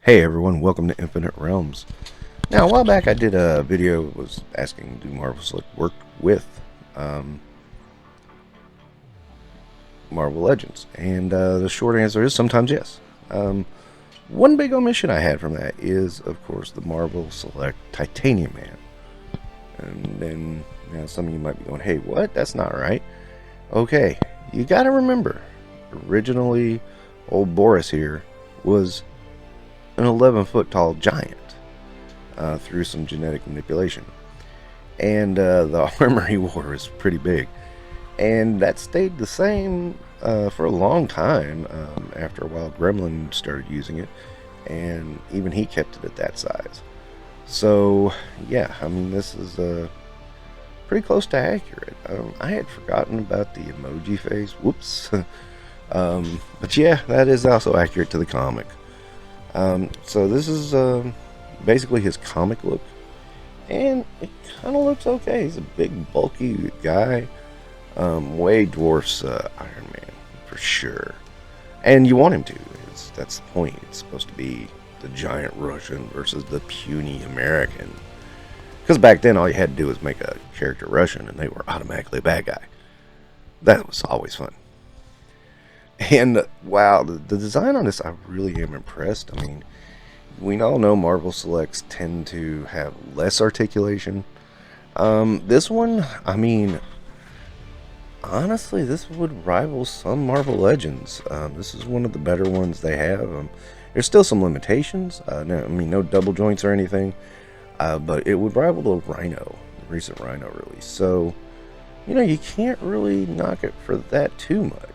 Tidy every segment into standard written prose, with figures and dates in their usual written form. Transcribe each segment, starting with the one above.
Hey everyone, welcome to Infinite Realms. Now, a while back I did a video was asking do Marvel Select work with Marvel Legends, and the short answer is sometimes yes. One big omission I had from that is, of course, the Marvel Select Titanium Man. And then some of you might be going, hey, what? That's not right. Okay, you gotta remember, originally old Boris here was an 11-foot tall giant through some genetic manipulation. And the armor he wore is pretty big. And that stayed the same for a long time. After a while, Gremlin started using it, and even he kept it at that size. So, yeah, I mean, this is pretty close to accurate. I had forgotten about the emoji face. Whoops. But yeah, that is also accurate to the comic. So this is basically his comic look, and it kind of looks okay. He's a big, bulky guy, way dwarfs Iron Man for sure, and you want him to. That's the point. It's supposed to be the giant Russian versus the puny American, because back then all you had to do was make a character Russian, and they were automatically a bad guy. That was always fun. And wow, the design on this, I really am impressed. I mean, we all know Marvel Selects tend to have less articulation. This one, I mean, honestly, this would rival some Marvel Legends. This is one of the better ones they have. There's still some limitations. No double joints or anything, but it would rival the Rhino, the recent Rhino release. So, you can't really knock it for that too much.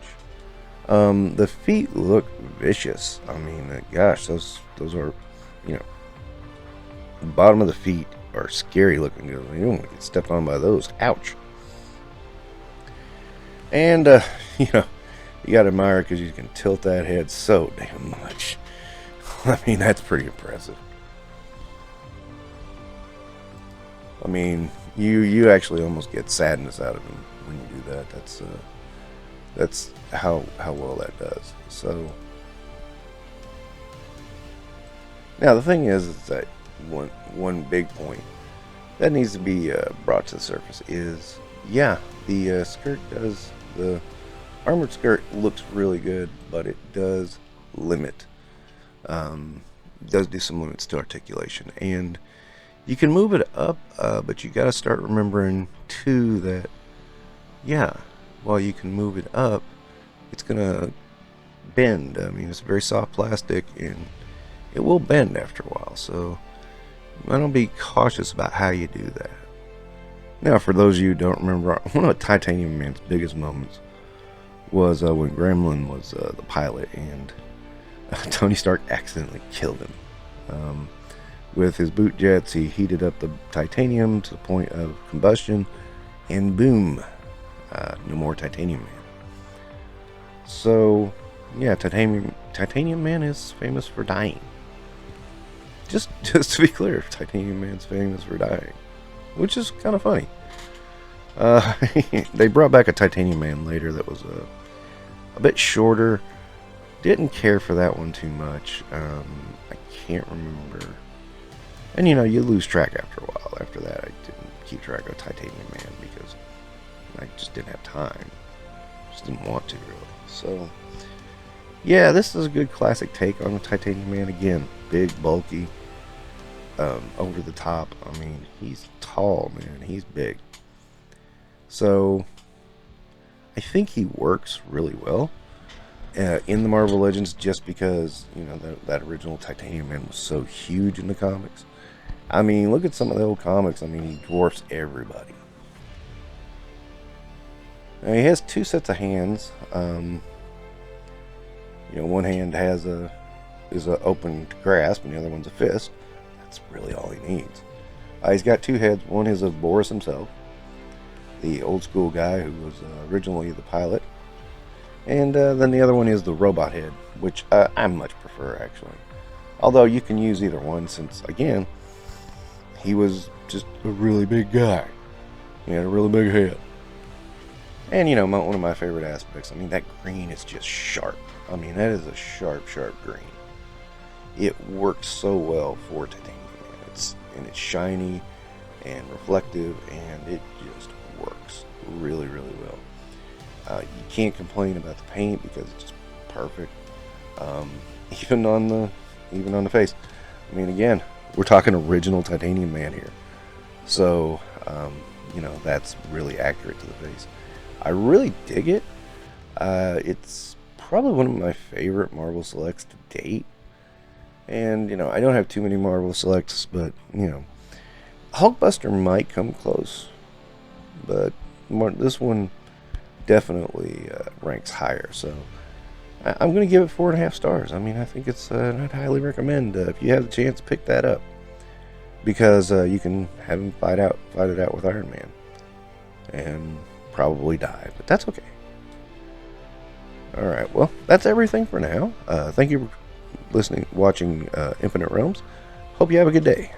The feet look vicious. I mean, gosh, those are, the bottom of the feet are scary looking. You don't want to get stepped on by those. Ouch. And, you got to admire because you can tilt that head so damn much. I mean, that's pretty impressive. I mean, you actually almost get sadness out of him when you do that. That's how well that does. So now the thing is that one big point that needs to be brought to the surface is, the skirt does, the armored skirt looks really good, but it does limit, does do some limits to articulation, and you can move it up, but you got to start remembering too that while you can move it up, it's gonna bend. I mean, it's very soft plastic, and it will bend after a while. So, I don't be cautious about how you do that. Now, for those of you who don't remember, one of Titanium Man's biggest moments was when Gremlin was the pilot, and Tony Stark accidentally killed him. With his boot jets, he heated up the titanium to the point of combustion, and boom. No more Titanium Man. So, Titanium Man is famous for dying. Just to be clear, Titanium Man's famous for dying, which is kind of funny. They brought back a Titanium Man later that was a bit shorter. Didn't care for that one too much. I can't remember. And you lose track after a while. After that, I didn't keep track of Titanium Man because I just didn't have time. Just didn't want to, really. So, this is a good classic take on the Titanium Man. Again, big, bulky, over the top. I mean, he's tall, man. He's big. So, I think he works really well in the Marvel Legends just because, that original Titanium Man was so huge in the comics. I mean, look at some of the old comics. I mean, he dwarfs everybody. Now, he has two sets of hands. One hand is a open grasp, and the other one's a fist. That's really all he needs. He's got two heads. One is of Boris himself, the old school guy who was originally the pilot, and then the other one is the robot head, which I much prefer, actually. Although you can use either one, since again, he was just a really big guy. He had a really big head. And, one of my favorite aspects, I mean, that green is just sharp. I mean, that is a sharp, sharp green. it works so well for titanium. It's shiny and reflective, and it just works really, really well. You can't complain about the paint because it's just perfect. Even on the face. I mean, again, we're talking original titanium man here, so that's really accurate to the face. I really dig it. It's probably one of my favorite Marvel Selects to date. And, I don't have too many Marvel Selects, but, Hulkbuster might come close. But this one definitely ranks higher. So I'm going to give it 4.5 stars. I mean, I think I'd highly recommend if you have the chance, pick that up. Because you can have him fight it out with Iron Man. And probably die, but that's okay. Alright, well, that's everything for now. Thank you for watching Infinite Realms. Hope you have a good day.